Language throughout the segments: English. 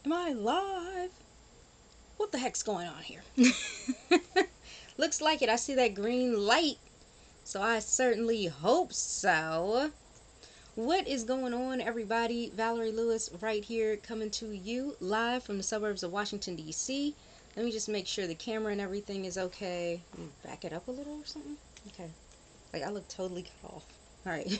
Am I live? What the heck's going on here? Looks like it. I see that green light. So I certainly hope so. What is going on, everybody? Valerie Lewis right here coming to you live from the suburbs of Washington, D.C. Let me just make sure the camera and everything is okay. Let me back it up a little or something. Okay. Like I look totally cut off. All right.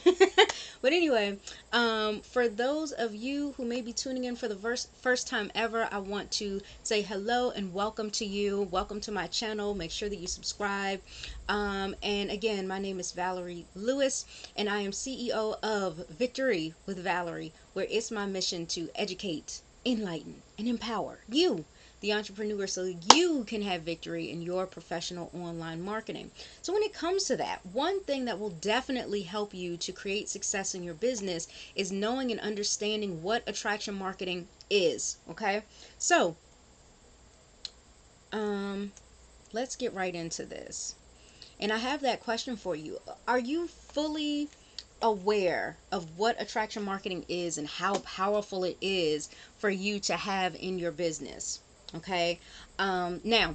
But anyway, for those of you who may be tuning in for the first time ever, I want to say hello and welcome to you. Welcome to my channel. Make sure that you subscribe. And again, my name is Valerie Lewis, and I am CEO of Victory with Valerie, where it's my mission to educate, enlighten, and empower you, the entrepreneur, so you can have victory in your professional online marketing. So when it comes to that, one thing that will definitely help you to create success in your business is knowing and understanding what attraction marketing is. Okay, so let's get right into this. And I have that question for you. Are you fully aware of what attraction marketing is and how powerful it is for you to have in your business? Okay. Now,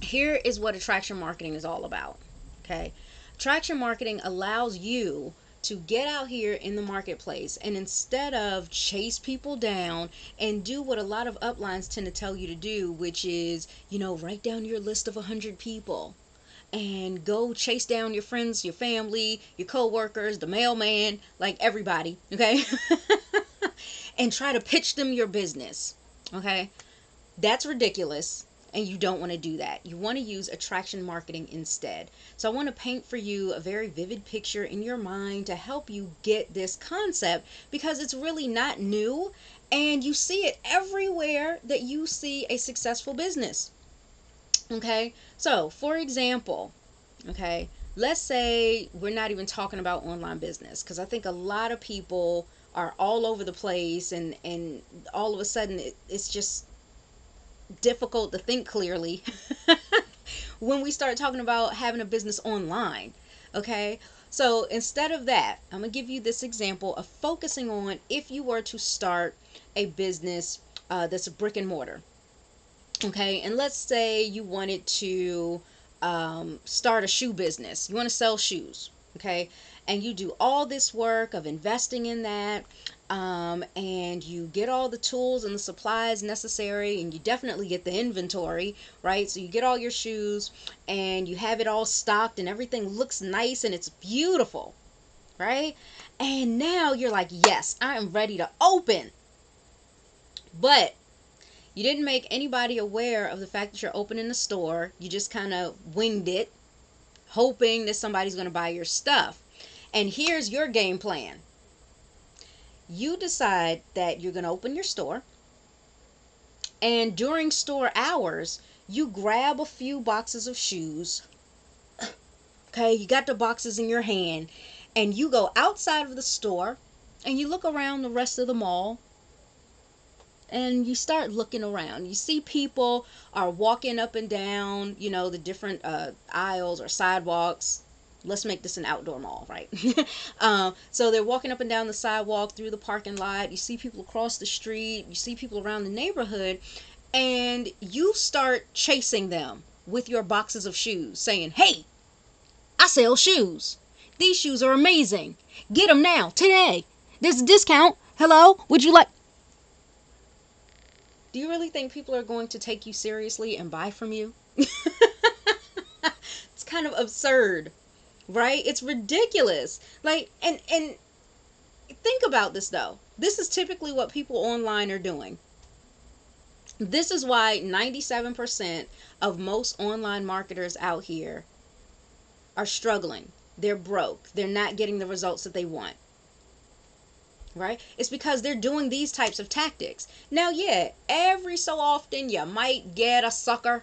here is what attraction marketing is all about. Okay. Attraction marketing allows you to get out here in the marketplace and instead of chase people down and do what a lot of uplines tend to tell you to do, which is, write down your list of 100 people and go chase down your friends, your family, your co-workers, the mailman, like everybody, okay? And try to pitch them your business, okay? That's ridiculous, and you don't want to do that. You want to use attraction marketing instead. So I want to paint for you a very vivid picture in your mind to help you get this concept, because it's really not new, and you see it everywhere that you see a successful business. Okay, so for example, okay, let's say we're not even talking about online business, because I think a lot of people are all over the place, and all of a sudden it's just difficult to think clearly when we start talking about having a business online. Okay, so instead of that, I'm gonna give you this example of focusing on if you were to start a business that's a brick and mortar. Okay, and let's say you wanted to start a shoe business. You want to sell shoes. Okay, and you do all this work of investing in that, and you get all the tools and the supplies necessary, and you definitely get the inventory, right? So you get all your shoes and you have it all stocked, and everything looks nice and it's beautiful, right? And now you're like, yes, I am ready to open. But you didn't make anybody aware of the fact that you're opening the store. You just kind of winged it, hoping that somebody's going to buy your stuff. And here's your game plan. You decide that you're going to open your store, and during store hours, you grab a few boxes of shoes. Okay, you got the boxes in your hand, and you go outside of the store and you look around the rest of the mall, and you start looking around. You see people are walking up and down, the different aisles or sidewalks. Let's make this an outdoor mall, right? So they're walking up and down the sidewalk, through the parking lot. You see people across the street. You see people around the neighborhood. And you start chasing them with your boxes of shoes, saying, hey, I sell shoes. These shoes are amazing. Get them now, today. There's a discount. Hello, would you like... Do you really think people are going to take you seriously and buy from you? It's kind of absurd, right? It's ridiculous. Like, and think about this though. This is typically what people online are doing. This is why 97% of most online marketers out here are struggling. They're broke. They're not getting the results that they want. Right? It's because they're doing these types of tactics. Now, yeah, every so often you might get a sucker.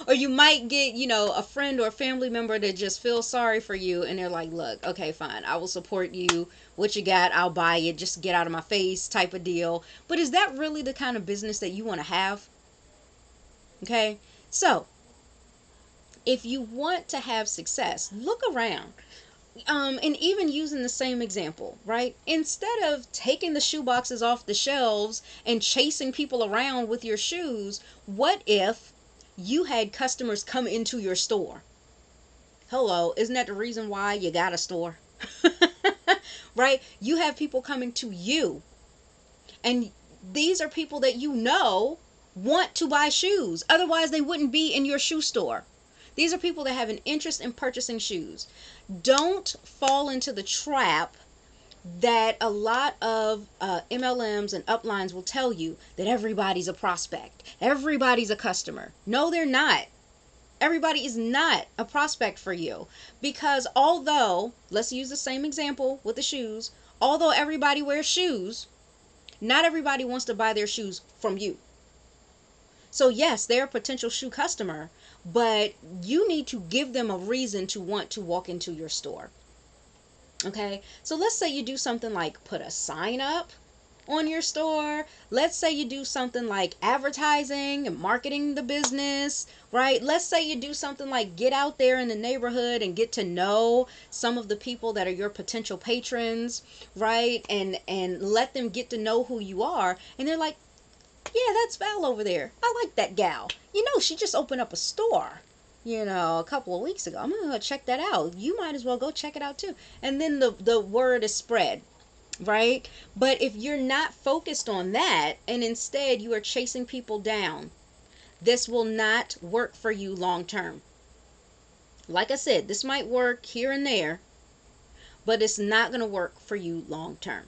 Or you might get, a friend or a family member that just feels sorry for you, and they're like, look, okay, fine, I will support you. What you got, I'll buy it. Just get out of my face type of deal. But is that really the kind of business that you want to have? Okay, so if you want to have success, look around. And even using the same example, right? Instead of taking the shoe boxes off the shelves and chasing people around with your shoes, what if you had customers come into your store? Hello, isn't that the reason why you got a store? Right? You have people coming to you, and these are people that you know want to buy shoes. Otherwise, they wouldn't be in your shoe store. These are people that have an interest in purchasing shoes. Don't fall into the trap that a lot of MLMs and uplines will tell you, that everybody's a prospect, everybody's a customer. No, they're not. Everybody is not a prospect for you, because although, let's use the same example with the shoes, although everybody wears shoes, not everybody wants to buy their shoes from you. So yes, they're a potential shoe customer, but you need to give them a reason to want to walk into your store. Okay, so let's say you do something like put a sign up on your store. Let's say you do something like advertising and marketing the business, right? Let's say you do something like get out there in the neighborhood and get to know some of the people that are your potential patrons, right? And let them get to know who you are. And they're like, yeah, that's Val over there. I like that gal. You know, she just opened up a store, a couple of weeks ago. I'm going to check that out. You might as well go check it out too. And then the word is spread, right? But if you're not focused on that, and instead you are chasing people down, this will not work for you long term. Like I said, this might work here and there, but it's not going to work for you long term.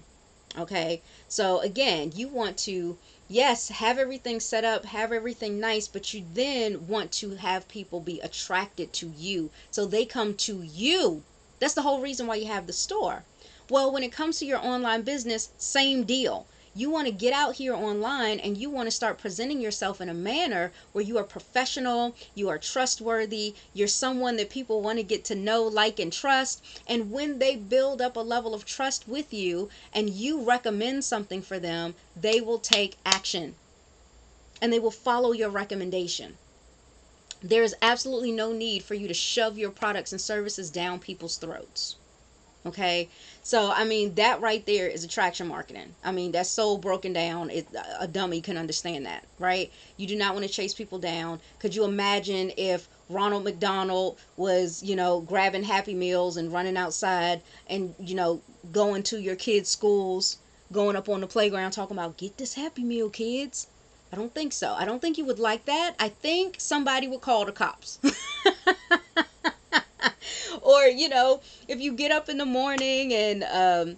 Okay, so again, you want to, yes, have everything set up, have everything nice, but you then want to have people be attracted to you, so they come to you. That's the whole reason why you have the store. Well, when it comes to your online business, same deal. You want to get out here online, and you want to start presenting yourself in a manner where you are professional, you are trustworthy, you're someone that people want to get to know, like, and trust. And when they build up a level of trust with you and you recommend something for them, they will take action and they will follow your recommendation. There is absolutely no need for you to shove your products and services down people's throats. Okay, so I mean, that right there is attraction marketing. I mean, that's so broken down, a dummy can understand that, right? You do not want to chase people down. Could you imagine if Ronald McDonald was, grabbing Happy Meals and running outside and, going to your kids' schools, going up on the playground talking about, get this Happy Meal, kids? I don't think so. I don't think you would like that. I think somebody would call the cops. Or, if you get up in the morning and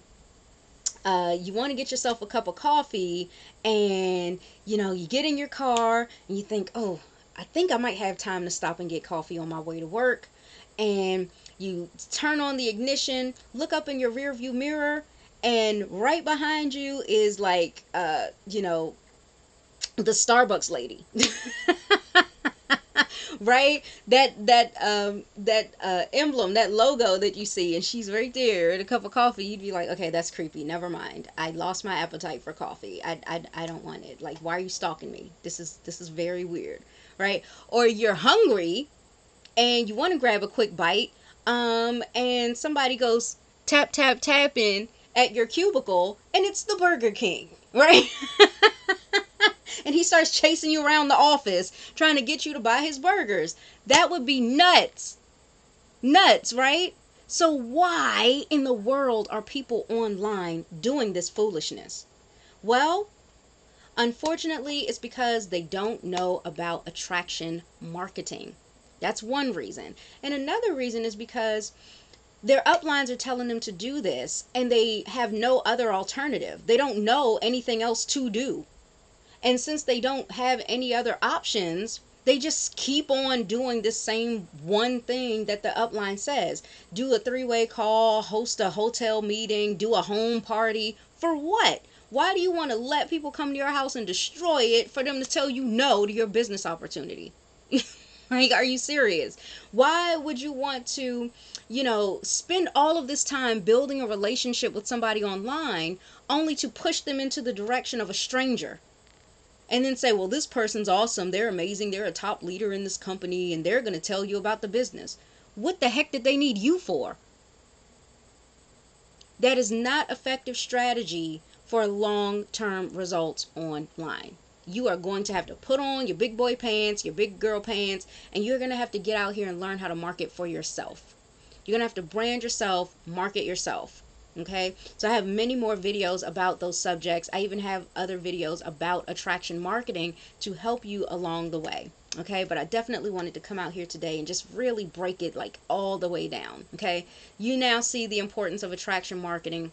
you want to get yourself a cup of coffee, and, you get in your car and you think, oh, I think I might have time to stop and get coffee on my way to work. And you turn on the ignition, look up in your rear view mirror, and right behind you is like, the Starbucks lady. Right, that emblem, that logo that you see, and she's right there at a cup of coffee. You'd be like, okay, that's creepy, never mind, I lost my appetite for coffee. I don't want it. Like, why are you stalking me? This is very weird, right? Or you're hungry and you want to grab a quick bite, and somebody goes tap tap tapping at your cubicle, and it's the Burger King, right? And he starts chasing you around the office trying to get you to buy his burgers. That would be nuts. Nuts, right? So why in the world are people online doing this foolishness? Well, unfortunately, it's because they don't know about attraction marketing. That's one reason. And another reason is because their uplines are telling them to do this, and they have no other alternative. They don't know anything else to do. And since they don't have any other options, they just keep on doing the same one thing that the upline says. Do a 3-way call, host a hotel meeting, do a home party. For what? Why do you want to let people come to your house and destroy it for them to tell you no to your business opportunity? Like, are you serious? Why would you want to, spend all of this time building a relationship with somebody online only to push them into the direction of a stranger? And then say, well, this person's awesome, they're amazing, they're a top leader in this company, and they're going to tell you about the business. What the heck did they need you for? That is not effective strategy for long-term results online. You are going to have to put on your big boy pants, your big girl pants, and you're going to have to get out here and learn how to market for yourself. You're going to have to brand yourself, market yourself. Okay, so I have many more videos about those subjects. I even have other videos about attraction marketing to help you along the way. Okay, but I definitely wanted to come out here today and just really break it like all the way down. Okay, you now see the importance of attraction marketing,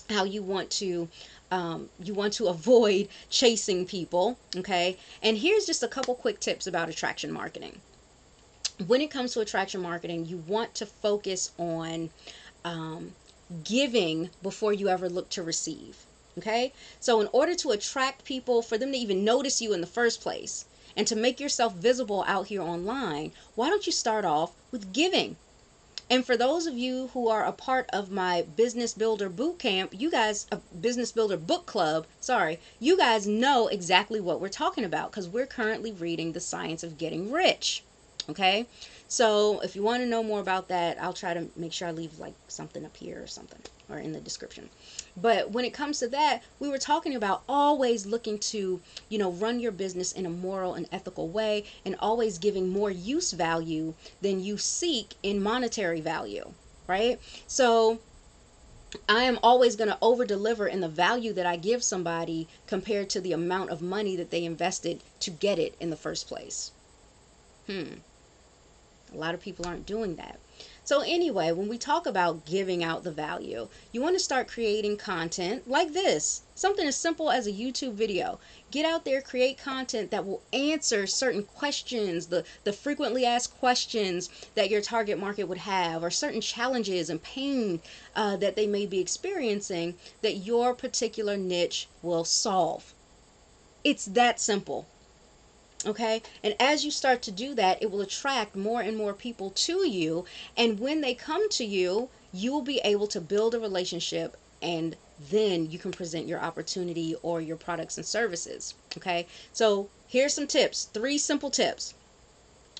how you want to avoid chasing people. Okay, and here's just a couple quick tips about attraction marketing. When it comes to attraction marketing, you want to focus on giving before you ever look to receive. Okay, so in order to attract people, for them to even notice you in the first place, and to make yourself visible out here online, why don't you start off with giving? And for those of you who are a part of my Business Builder Boot Camp, you guys, Business Builder Book Club, sorry, you guys know exactly what we're talking about, because we're currently reading The Science of Getting Rich. Okay, so if you want to know more about that, I'll try to make sure I leave like something up here or something, or in the description. But when it comes to that, we were talking about always looking to, run your business in a moral and ethical way, and always giving more use value than you seek in monetary value, right? So I am always going to over deliver in the value that I give somebody compared to the amount of money that they invested to get it in the first place. A lot of people aren't doing that. So anyway, when we talk about giving out the value, you want to start creating content like this. Something as simple as a YouTube video. Get out there, create content that will answer certain questions, the frequently asked questions that your target market would have, or certain challenges and pain that they may be experiencing that your particular niche will solve. It's that simple. Okay, and as you start to do that, it will attract more and more people to you, and when they come to you, you will be able to build a relationship, and then you can present your opportunity or your products and services. Okay, so here's some tips, 3 simple tips.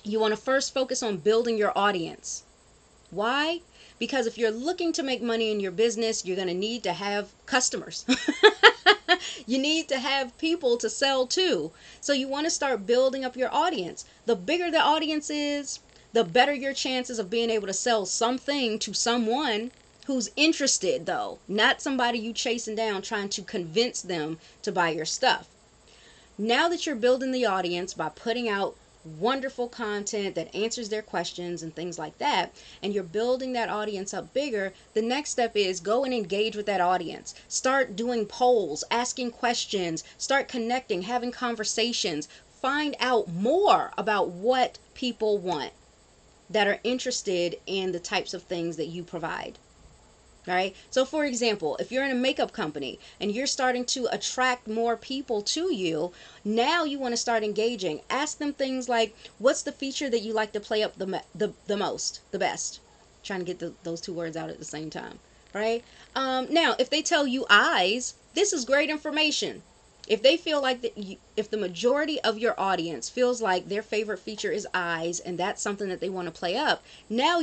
You want to first focus on building your audience. Why? Because if you're looking to make money in your business, you're going to need to have customers. You need to have people to sell to. So you want to start building up your audience. The bigger the audience is, the better your chances of being able to sell something to someone who's interested, though. Not somebody you chasing down trying to convince them to buy your stuff. Now that you're building the audience by putting out wonderful content that answers their questions and things like that, and you're building that audience up bigger, the next step is go and engage with that audience. Start doing polls, asking questions, start connecting, having conversations. Find out more about what people want that are interested in the types of things that you provide. Right? So for example, if you're in a makeup company and you're starting to attract more people to you, now you want to start engaging. Ask them things like, what's the feature that you like to play up the most, the best? Trying to get those 2 words out at the same time, right? Now, if they tell you eyes, this is great information. If they feel like if the majority of your audience feels like their favorite feature is eyes, and that's something that they want to play up, now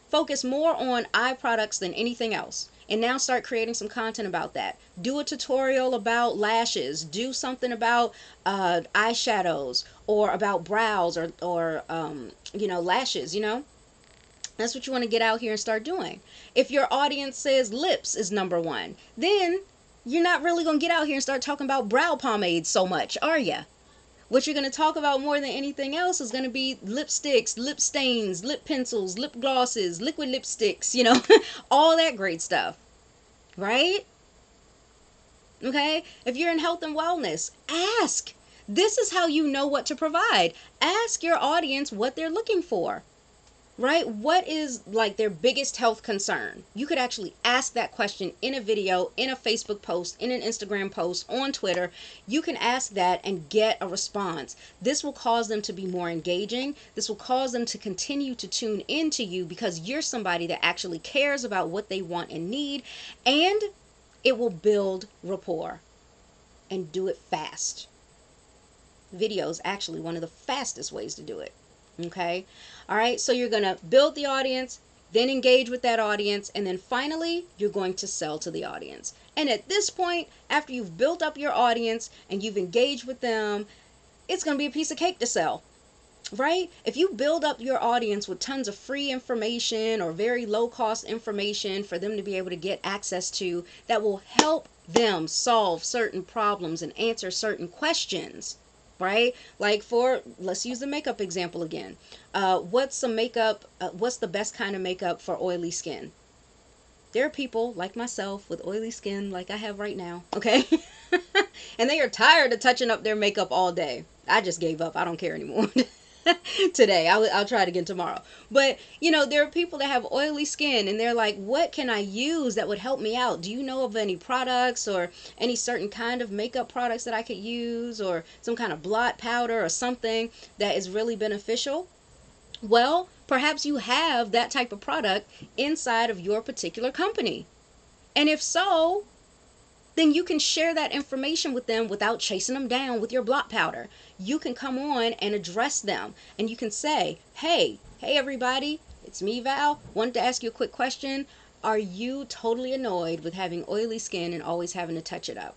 focus more on eye products than anything else. And now start creating some content about that. Do a tutorial about lashes. Do something about eyeshadows, or about brows, or lashes, That's what you want to get out here and start doing. If your audience says lips is number 1, then you're not really going to get out here and start talking about brow pomades so much, are you? What you're going to talk about more than anything else is going to be lipsticks, lip stains, lip pencils, lip glosses, liquid lipsticks, all that great stuff, right? Okay? If you're in health and wellness, ask. This is how you know what to provide. Ask your audience what they're looking for. Right? What is like their biggest health concern? You could actually ask that question in a video, in a Facebook post, in an Instagram post, on Twitter. You can ask that and get a response. This will cause them to be more engaging. This will cause them to continue to tune into you, because you're somebody that actually cares about what they want and need, and it will build rapport. And do it fast. Video is actually one of the fastest ways to do it. Okay. All right. So you're going to build the audience, then engage with that audience, and then finally you're going to sell to the audience. And at this point, after you've built up your audience and you've engaged with them, it's going to be a piece of cake to sell, right? If you build up your audience with tons of free information or very low cost information for them to be able to get access to, that will help them solve certain problems and answer certain questions, right? Like let's use the makeup example again. What's the best kind of makeup for oily skin? There are people like myself with oily skin like I have right now, okay? And they are tired of touching up their makeup all day. I just gave up. I don't care anymore. Today I'll try it again tomorrow. But there are people that have oily skin and they're like, what can I use that would help me out? Do you know of any products or any certain kind of makeup products that I could use, or some kind of blot powder or something that is really beneficial? Well, perhaps you have that type of product inside of your particular company. And if so, then you can share that information with them without chasing them down with your blot powder. You can come on and address them, and you can say, hey everybody, it's me, Val. Wanted to ask you a quick question. Are you totally annoyed with having oily skin and always having to touch it up?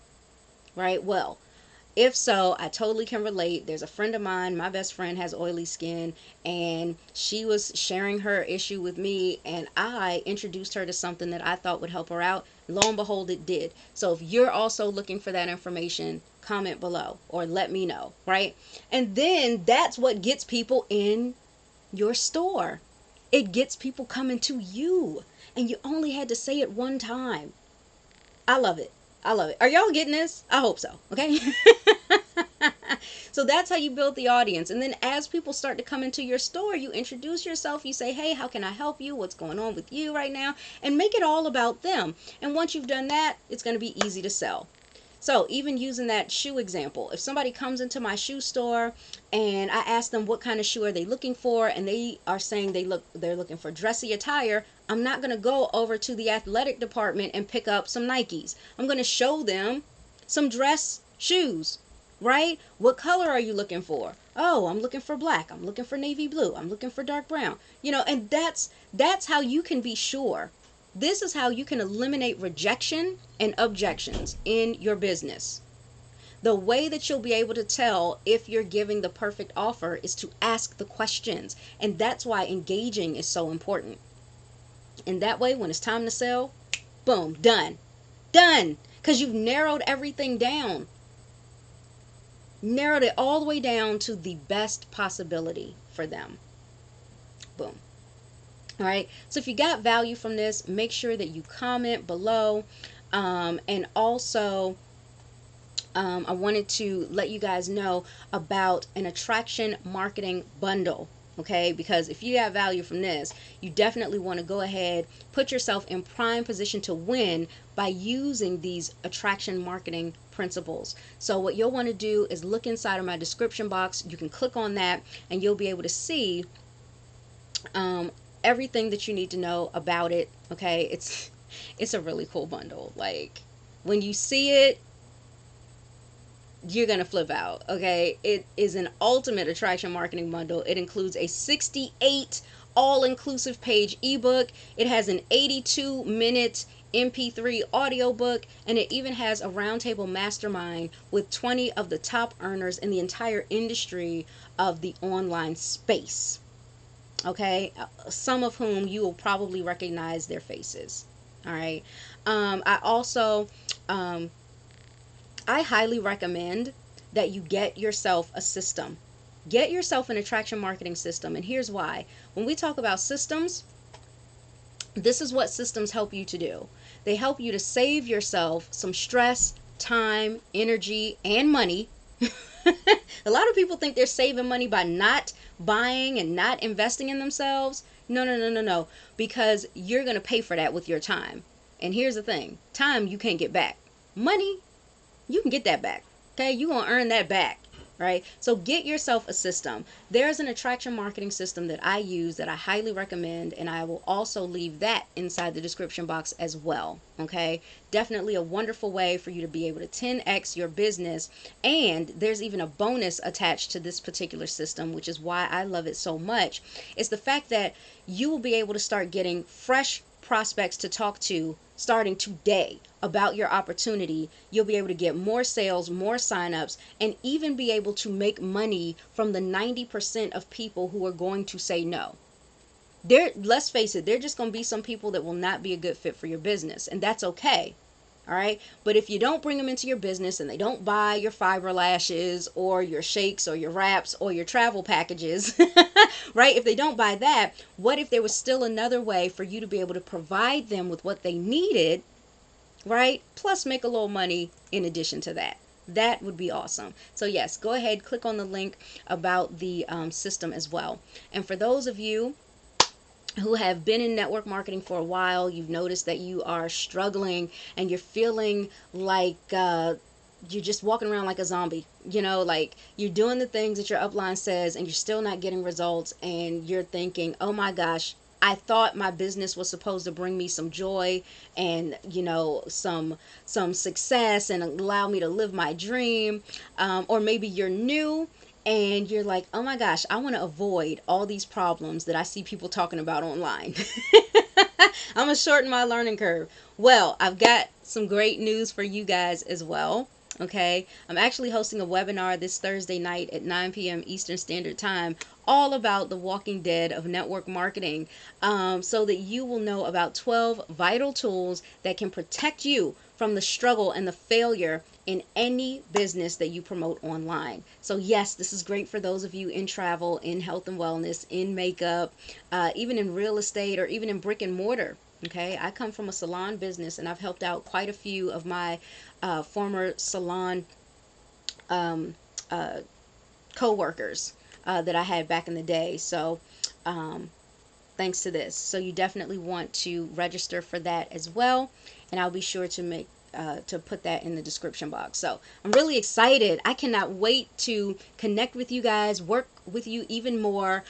Right? Well, if so, I totally can relate. There's a friend of mine, my best friend has oily skin, and she was sharing her issue with me, and I introduced her to something that I thought would help her out. Lo and behold, it did. So if you're also looking for that information, comment below or let me know, right? And then that's what gets people in your store. It gets people coming to you, and you only had to say it one time. I love it. I love it. Are y'all getting this? I hope so. Okay. So that's how you build the audience. And then as people start to come into your store, you introduce yourself. You say, hey, how can I help you? What's going on with you right now? And make it all about them. And once you've done that, it's going to be easy to sell. So even using that shoe example, if somebody comes into my shoe store and I ask them what kind of shoe are they looking for, and they are saying they're looking for dressy attire, I'm not going to go over to the athletic department and pick up some Nikes. I'm going to show them some dress shoes, right? What color are you looking for? Oh, I'm looking for black. I'm looking for navy blue. I'm looking for dark brown. And that's how you can be sure. This is how you can eliminate rejection and objections in your business. The way that you'll be able to tell if you're giving the perfect offer is to ask the questions. And that's why engaging is so important. And that way, when it's time to sell, boom, done. Done. Because you've narrowed everything down. Narrowed it all the way down to the best possibility for them. Boom. All right, so if you got value from this, make sure that you comment below. And also, I wanted to let you guys know about an attraction marketing bundle. Okay, because if you have value from this, you definitely want to go ahead, put yourself in prime position to win by using these attraction marketing principles. So what you'll want to do is look inside of my description box. You can click on that and you'll be able to see everything that you need to know about it. Okay, it's a really cool bundle. Like, when you see it, you're gonna flip out. Okay, it is an ultimate attraction marketing bundle. It includes a 68 all-inclusive page ebook. It has an 82-minute MP3 audiobook, and it even has a roundtable mastermind with 20 of the top earners in the entire industry of the online space. Okay, some of whom you will probably recognize their faces. All right. I also, I highly recommend that you get yourself a system. Get yourself an attraction marketing system. And here's why. When we talk about systems, this is what systems help you to do. They help you to save yourself some stress, time, energy, and money. A lot of people think they're saving money by not buying and not investing in themselves. No. Because you're going to pay for that with your time. And here's the thing. Time you can't get back. Money, you can get that back. Okay? You're going to earn that back. right? So get yourself a system. There's an attraction marketing system that I use that I highly recommend, and I will also leave that inside the description box as well, okay? Definitely a wonderful way for you to be able to 10x your business, and there's even a bonus attached to this particular system, which is why I love it so much. It's the fact that you will be able to start getting fresh prospects to talk to starting today about your opportunity. You'll be able to get more sales, more signups, and even be able to make money from the 90% of people who are going to say no. Let's face it, there are just going to be some people that will not be a good fit for your business, and that's okay. All right. But if you don't bring them into your business and they don't buy your fiber lashes or your shakes or your wraps or your travel packages, right? If they don't buy that, what if there was still another way for you to be able to provide them with what they needed, right? Plus make a little money in addition to that. That would be awesome. So yes, go ahead, click on the link about the system as well. And for those of you who have been in network marketing for a while, you've noticed that you are struggling and you're feeling like you're just walking around like a zombie, you know, like you're doing the things that your upline says and you're still not getting results, and you're thinking, oh my gosh, I thought my business was supposed to bring me some joy and, you know, some success and allow me to live my dream. Or maybe you're new and you're like, oh my gosh, I want to avoid all these problems that I see people talking about online. I'm going to shorten my learning curve. Well, I've got some great news for you guys as well. Okay, I'm actually hosting a webinar this Thursday night at 9 p.m. Eastern Standard Time, all about the walking dead of network marketing, so that you will know about 12 vital tools that can protect you from the struggle and the failure in any business that you promote online. So yes, this is great for those of you in travel, in health and wellness, in makeup, even in real estate, or even in brick and mortar. Okay, I come from a salon business, and I've helped out quite a few of my former salon co-workers that I had back in the day. So thanks to this. So you definitely want to register for that as well, and I'll be sure to put that in the description box. So I'm really excited. I cannot wait to connect with you guys, work with you even more.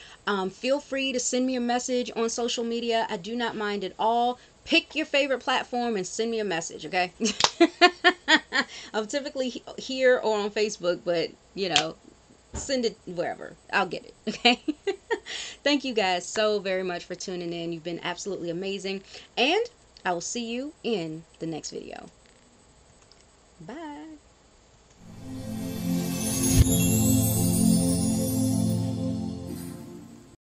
Feel free to send me a message on social media. I do not mind at all. Pick your favorite platform and send me a message, okay? I'm typically here or on Facebook, but, you know, send it wherever. I'll get it, okay? Thank you guys so very much for tuning in. You've been absolutely amazing, and I will see you in the next video. Bye.